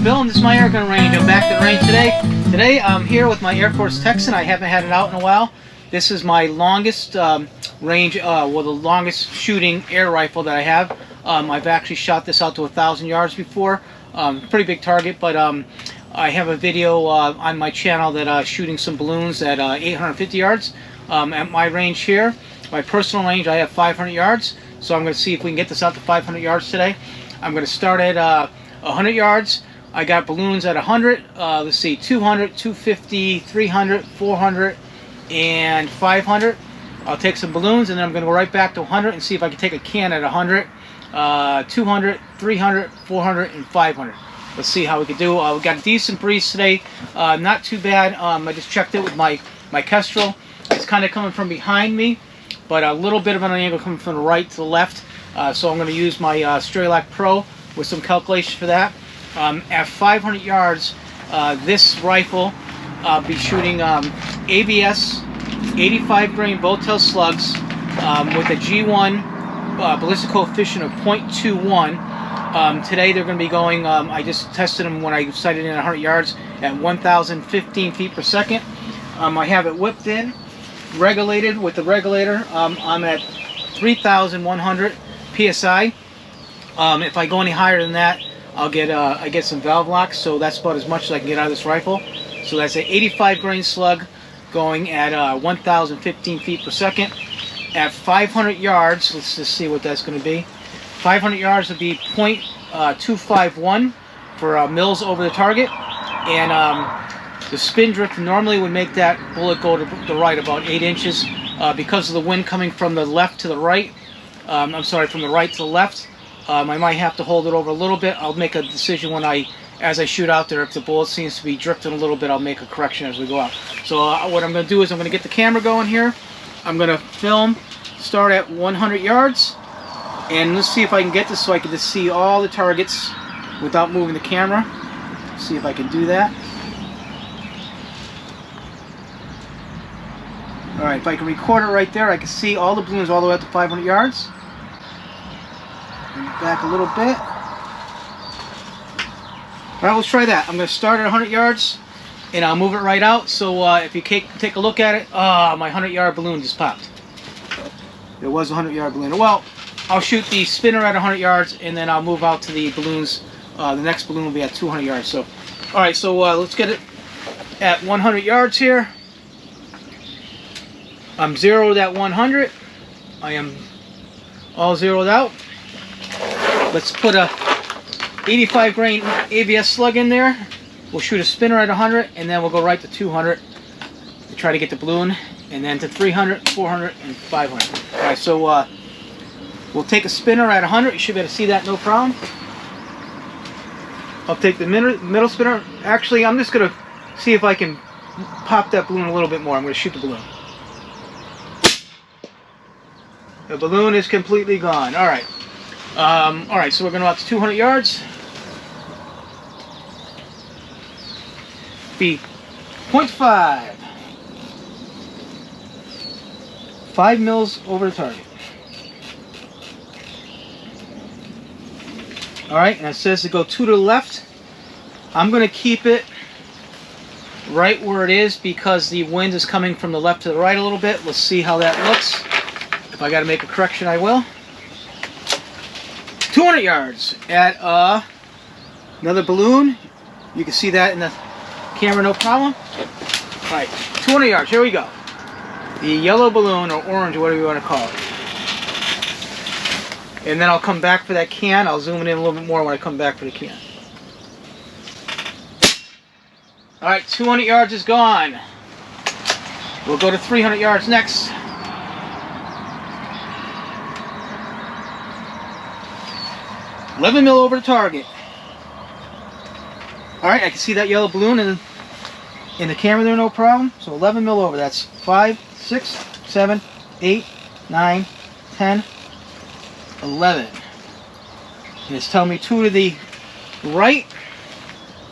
film. This is my airgun range. I'm back at the range today. Today I'm here with my Air Force Texan. I haven't had it out in a while. This is my longest range, well, the longest shooting air rifle that I have. I've actually shot this out to 1,000 yards before. Pretty big target, but I have a video on my channel that shooting some balloons at 850 yards. At my range here, my personal range, I have 500 yards. So I'm going to see if we can get this out to 500 yards today. I'm going to start at 100 yards. I got balloons at 100, let's see, 200, 250, 300, 400, and 500. I'll take some balloons and then I'm going to go right back to 100 and see if I can take a can at 100, 200, 300, 400, and 500. Let's see how we can do. We got a decent breeze today, not too bad. I just checked it with my Kestrel. It's kind of coming from behind me, but a little bit of an angle coming from the right to the left. So I'm going to use my Strelac Pro with some calculations for that. At 500 yards, this rifle, I'll be shooting AVS 85 grain Boat Tail slugs with a G1 ballistic coefficient of 0.21. Today they're going to be going, I just tested them when I sighted in at 100 yards at 1,015 feet per second. I have it whipped in, regulated with the regulator. I'm at 3,100 PSI. If I go any higher than that, I get some valve locks, so that's about as much as I can get out of this rifle. So that's an 85 grain slug going at 1,015 feet per second. At 500 yards, let's just see what that's going to be. 500 yards would be 0.251 for mils over the target, and the spin drift normally would make that bullet go to the right about 8 inches. Because of the wind coming from the left to the right, I'm sorry, from the right to the left, I might have to hold it over a little bit. I'll make a decision as I shoot out there. If the bullet seems to be drifting a little bit, I'll make a correction as we go out. So what I'm going to do is I'm going to get the camera going here. I'm going to film, start at 100 yards, and let's see if I can get this so I can just see all the targets without moving the camera. See if I can do that. Alright, if I can record it right there, I can see all the balloons all the way up to 500 yards. Back a little bit. Alright, let's try that. I'm going to start at 100 yards and I'll move it right out. So if you take a look at it, my 100-yard balloon just popped. It was a 100-yard balloon. Well, I'll shoot the spinner at 100 yards and then I'll move out to the balloons. The next balloon will be at 200 yards. So, alright, so let's get it at 100 yards here. I'm zeroed at 100. I am all zeroed out. Let's put a 85 grain AVS slug in there. We'll shoot a spinner at 100 and then we'll go right to 200 to try to get the balloon, and then to 300, 400, and 500. Alright, so we'll take a spinner at 100. You should be able to see that no problem. I'll take the middle spinner. Actually, I'm just going to see if I can pop that balloon a little bit more. I'm going to shoot the balloon. The balloon is completely gone. Alright. Alright, so we're going to go out to 200 yards. Be 0.5. 5 mils over the target. Alright, and it says to go 2 to the left. I'm going to keep it right where it is because the wind is coming from the left to the right a little bit. Let's see how that looks. If I got to make a correction, I will. 200 yards at another balloon. You can see that in the camera, no problem. All right, 200 yards. Here we go. The yellow balloon, or orange, or whatever you want to call it. And then I'll come back for that can. I'll zoom it in a little bit more when I come back for the can. All right, 200 yards is gone. We'll go to 300 yards next. 11 mil over the target. Alright, I can see that yellow balloon in the camera there, no problem. So 11 mil over. That's 5, 6, 7, 8, 9, 10, 11. And it's telling me 2 to the right.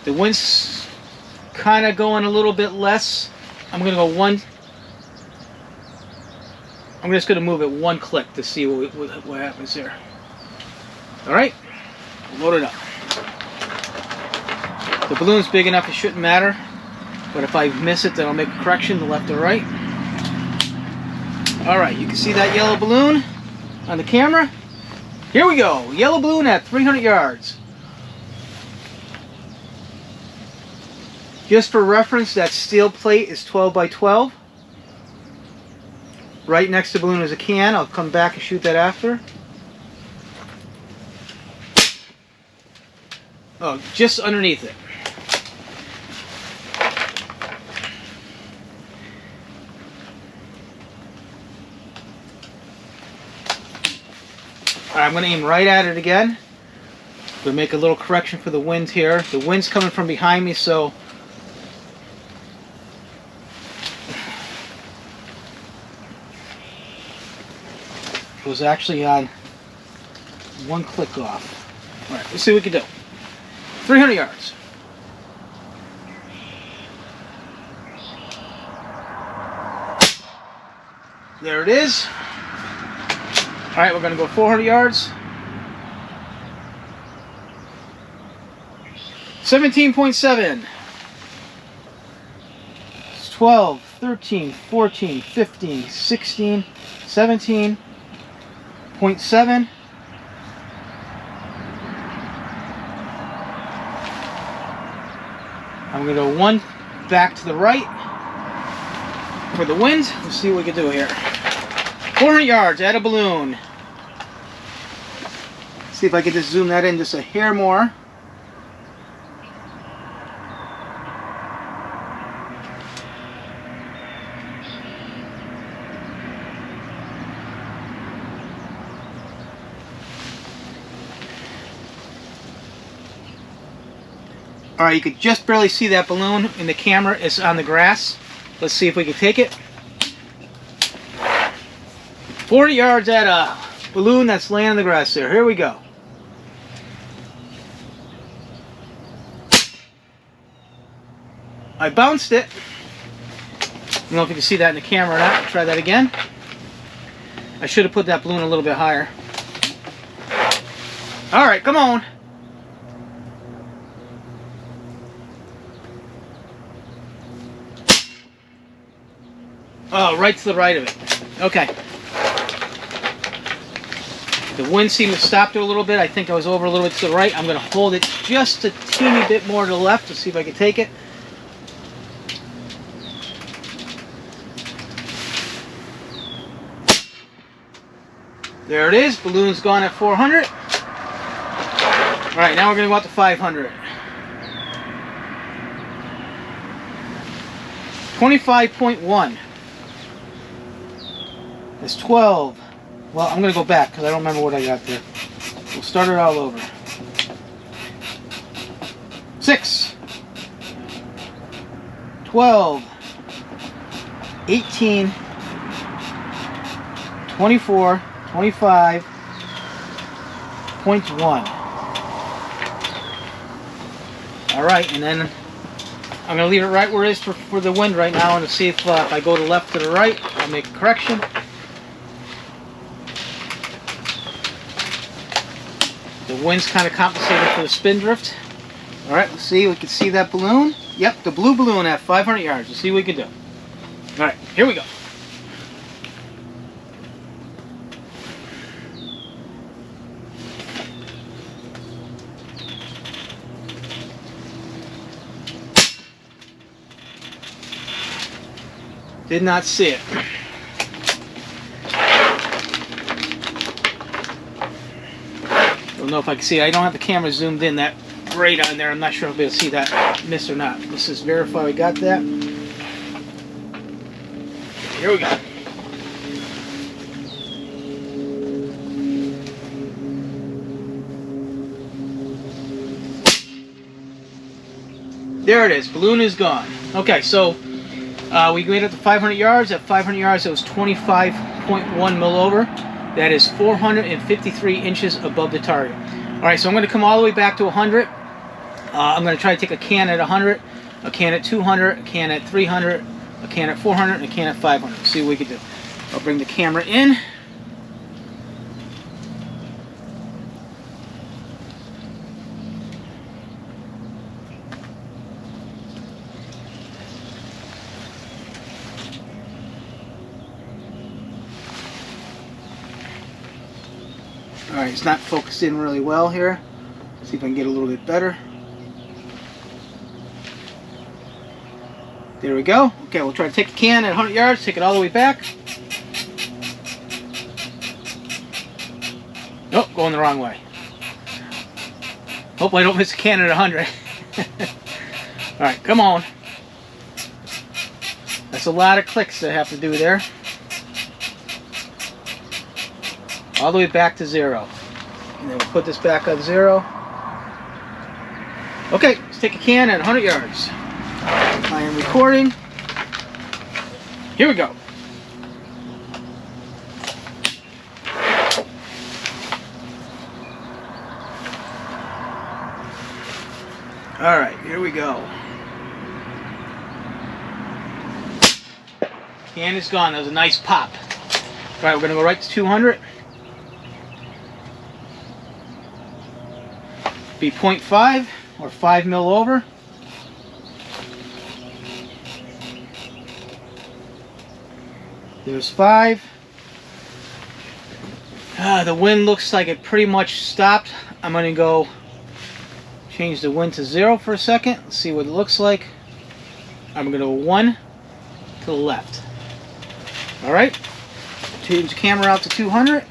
The wind's kind of going a little bit less. I'm going to go 1. I'm just going to move it 1 click to see what happens there. Alright. Load it up. The balloon's big enough it shouldn't matter, but if I miss it then I'll make a correction to left or right. Alright, you can see that yellow balloon on the camera. Here we go, yellow balloon at 300 yards. Just for reference, that steel plate is 12 by 12. Right next to the balloon is a can. I'll come back and shoot that after. Oh, just underneath it. Alright, I'm going to aim right at it again. I'm going to make a little correction for the wind here. The wind's coming from behind me, so it was actually on one click off. Alright, let's see what we can do. 300 yards. There it is. Alright, we're going to go 400 yards. 17.7. 12, 13, 14, 15, 16, 17.7. I'm going to go one back to the right for the wind. Let's see what we can do here. 400 yards, add a balloon. See if I can just zoom that in just a hair more. Alright, you could just barely see that balloon in the camera. It's on the grass. Let's see if we can take it. 40 yards at a balloon that's laying on the grass there. Here we go. I bounced it. I don't know if you can see that in the camera or not. Try that again. I should have put that balloon a little bit higher. Alright, come on. Oh, right to the right of it. Okay. The wind seemed to stop there a little bit. I think I was over a little bit to the right. I'm going to hold it just a teeny bit more to the left to see if I can take it. There it is. Balloon's gone at 400. Alright, now we're going to go out to 500. 25.1. It's 12. Well, I'm going to go back because I don't remember what I got there. We'll start it all over. 6. 12. 18. 24. 25.1. Alright, and then I'm going to leave it right where it is for the wind right now, and to see if I go to left to the right, I'll make a correction. The wind's kind of compensating for the spin drift. Alright, let's see, we can see that balloon. Yep, the blue balloon at 500 yards. Let's see what we can do. Alright, here we go. Did not see it. Don't know if I can see it. I don't have the camera zoomed in that great on there. I'm not sure if I'll be able to see that miss or not. Let's just verify we got that. Here we go. There it is. Balloon is gone. Okay, so we made it to 500 yards. At 500 yards, it was 25.1 mil over. That is 453 inches above the target. All right, so I'm going to come all the way back to 100. I'm going to try to take a can at 100, a can at 200, a can at 300, a can at 400, and a can at 500. See what we can do. I'll bring the camera in. Alright, it's not focused in really well here. See if I can get a little bit better. There we go. Okay, we'll try to take the can at 100 yards, take it all the way back. Nope, going the wrong way. Hopefully I don't miss a can at 100. Alright, come on. That's a lot of clicks to have to do there. All the way back to 0. And then we'll put this back on 0. Okay, let's take a can at 100 yards. I am recording. Here we go. Alright, here we go. Can is gone. That was a nice pop. Alright, we're going to go right to 200. Be 0.5 or 5 mil over. There's 5. The wind looks like it pretty much stopped. I'm going to go change the wind to 0 for a second. Let's see what it looks like. I'm going to go 1 to the left. Alright. Change the camera out to 200.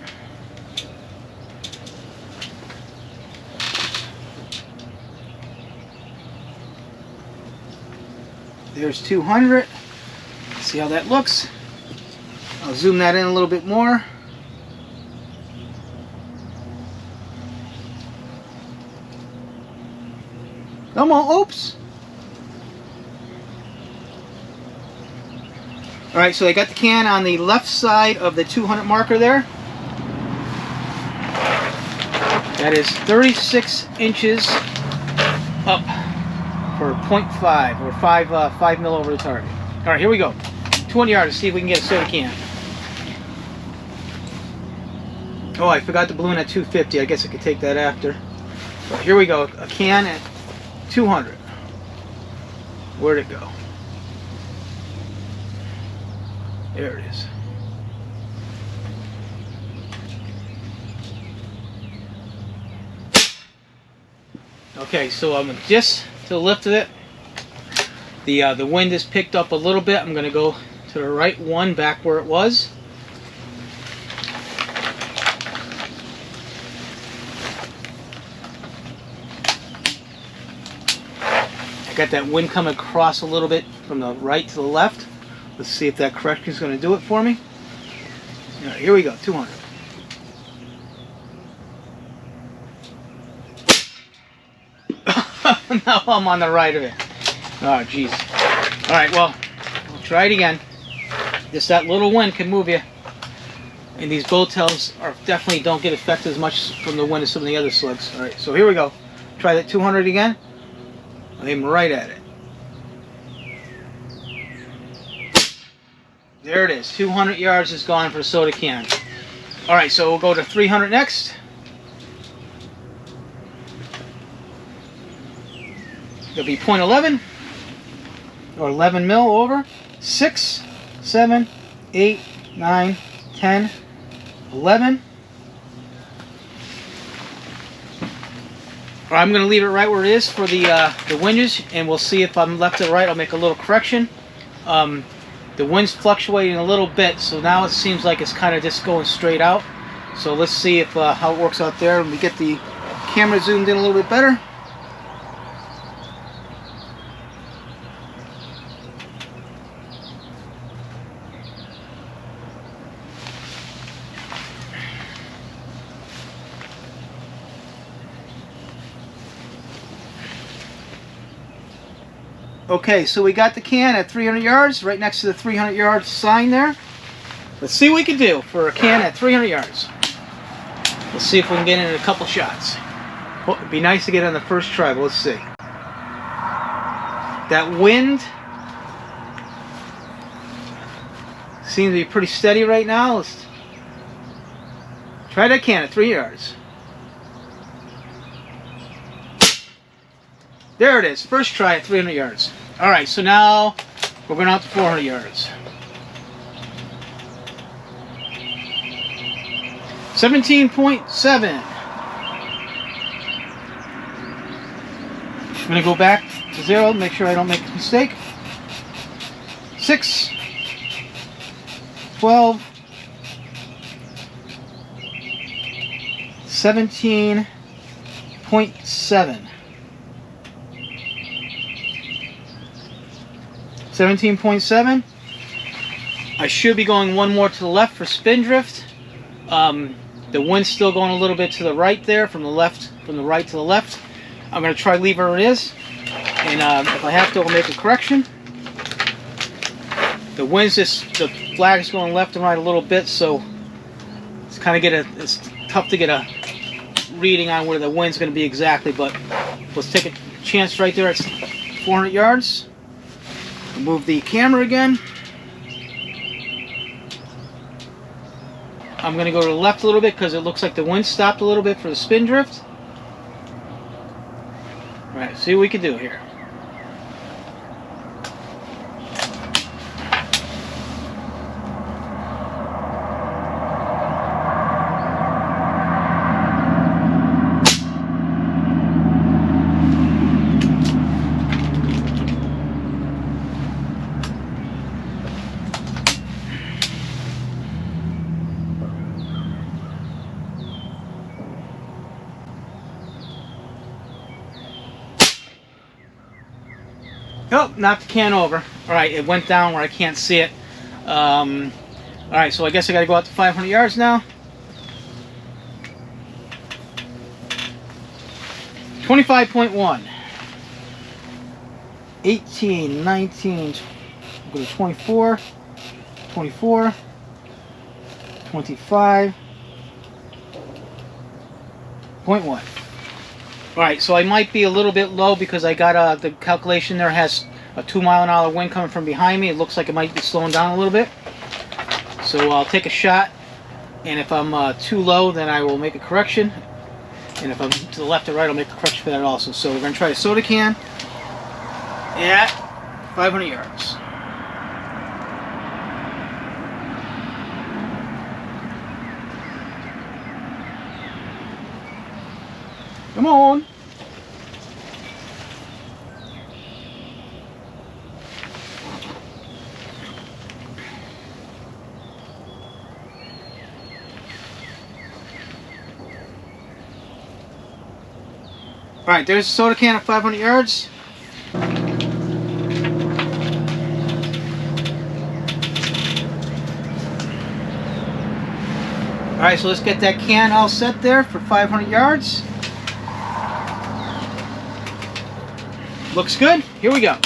There's 200. See how that looks. I'll zoom that in a little bit more. Come on, oops. Alright, so I got the can on the left side of the 200 marker there. That is 36 inches up for 0.5 or 5 mil over the target. Alright, here we go. 20 yards, see if we can get a soda can. Oh, I forgot the balloon at 250. I guess I could take that after. But here we go. A can at 200. Where'd it go? There it is. Okay, so I'm just to the left of it. The wind is picked up a little bit. I'm going to go to the right one, back where it was. I got that wind coming across a little bit from the right to the left. Let's see if that correction is going to do it for me. All right, here we go, 200. Now I'm on the right of it. Oh, jeez. All right, well, we'll try it again. Just that little wind can move you. And these boat tails are definitely don't get affected as much from the wind as some of the other slugs. All right, so here we go. Try that 200 again. Aim right at it. There it is. 200 yards is gone for a soda can. All right, so we'll go to 300 next. It'll be 0.11 or 11 mil over. 6, 7, 8, 9, 10, 11. Or I'm going to leave it right where it is for the winges, and we'll see if I'm left or right. I'll make a little correction. The wind's fluctuating a little bit, so now it seems like it's kind of just going straight out. So let's see if how it works out there. Let me get the camera zoomed in a little bit better. Okay, so we got the can at 300 yards, right next to the 300 yard sign there. Let's see what we can do for a can at 300 yards. Let's see if we can get in a couple shots. Well, it'd be nice to get on the first try, but let's see. That wind seems to be pretty steady right now. Let's try that can at 3 yards. There it is, first try at 300 yards. All right, so now we're going out to 400 yards. 17.7. I'm going to go back to 0, make sure I don't make a mistake. 6, 12, 17.7. 17.7. I should be going one more to the left for spin drift. The wind's still going a little bit to the right there, from the right to the left. I'm going to try leave where it is, and if I have to, I'll make a correction. The flag is going left and right a little bit, so it's tough to get a reading on where the wind's going to be exactly. But let's take a chance right there. It's 400 yards. Move the camera again. I'm going to go to the left a little bit because it looks like the wind stopped a little bit for the spin drift. All right, see what we can do here. Oh, knocked the can over. Alright, it went down where I can't see it. Alright, so I guess I gotta go out to 500 yards now. 25.1. 18, 19, go to 24, 24, 25.1. Alright, so I might be a little bit low because I got the calculation there has a 2-mile-an-hour wind coming from behind me. It looks like it might be slowing down a little bit. So I'll take a shot, and if I'm too low, then I will make a correction. And if I'm to the left or right, I'll make a correction for that also. So we're going to try a soda can at 500 yards. Come on. Alright, there's a soda can at 500 yards. Alright, so let's get that can all set there for 500 yards. Looks good. Here we go.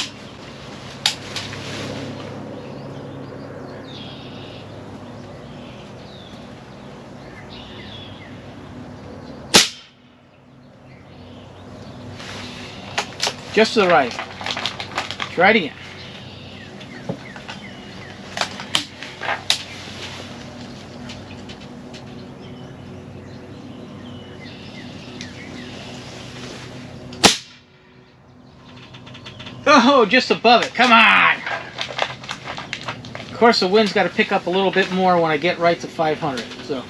Just to the right. Try it again. Oh, just above it. Come on! Of course, the wind's got to pick up a little bit more when I get right to 500. So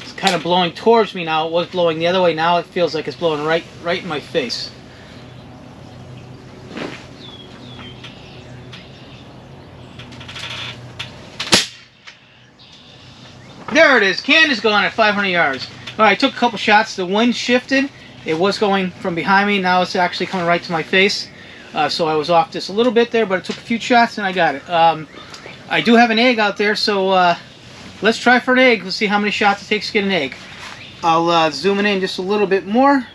it's kind of blowing towards me now. It was blowing the other way. Now it feels like it's blowing right in my face. There it is. Can is gone at 500 yards. All right, I took a couple shots. The wind shifted. It was going from behind me. Now it's actually coming right to my face. So I was off just a little bit there, but it took a few shots and I got it. I do have an egg out there, so let's try for an egg. Let's see how many shots it takes to get an egg. I'll zoom it in just a little bit more.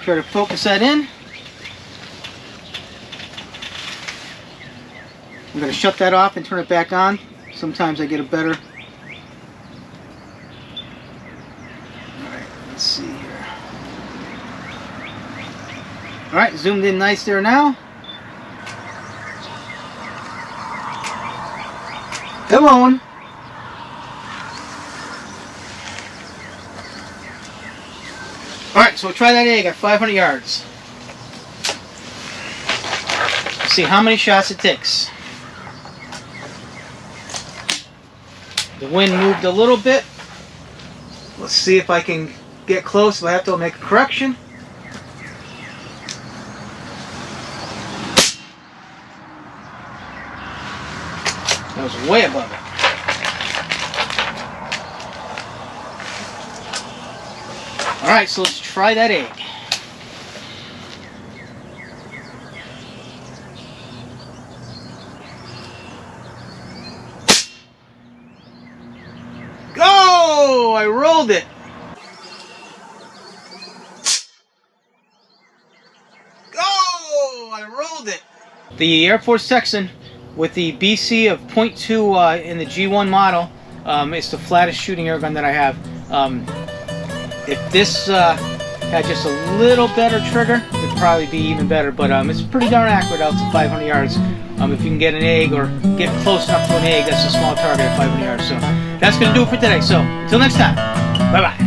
Try to focus that in. I'm going to shut that off and turn it back on. Sometimes I get a better... Alright, let's see here. Alright, zoomed in nice there now. Come on. Alright, so we'll try that egg at 500 yards. Let's see how many shots it takes. The wind moved a little bit. Let's see if I can get close. If I have to make a correction. That was way above it. Alright, so let's try that egg. Go! I rolled it. Go! I rolled it. The Air Force Texan with the BC of .2 in the G1 model is the flattest shooting air gun that I have. If this had just a little better trigger, it'd probably be even better, but it's pretty darn accurate out to 500 yards. If you can get an egg or get close enough to an egg, that's a small target at 500 yards. So that's going to do it for today. So until next time, bye-bye.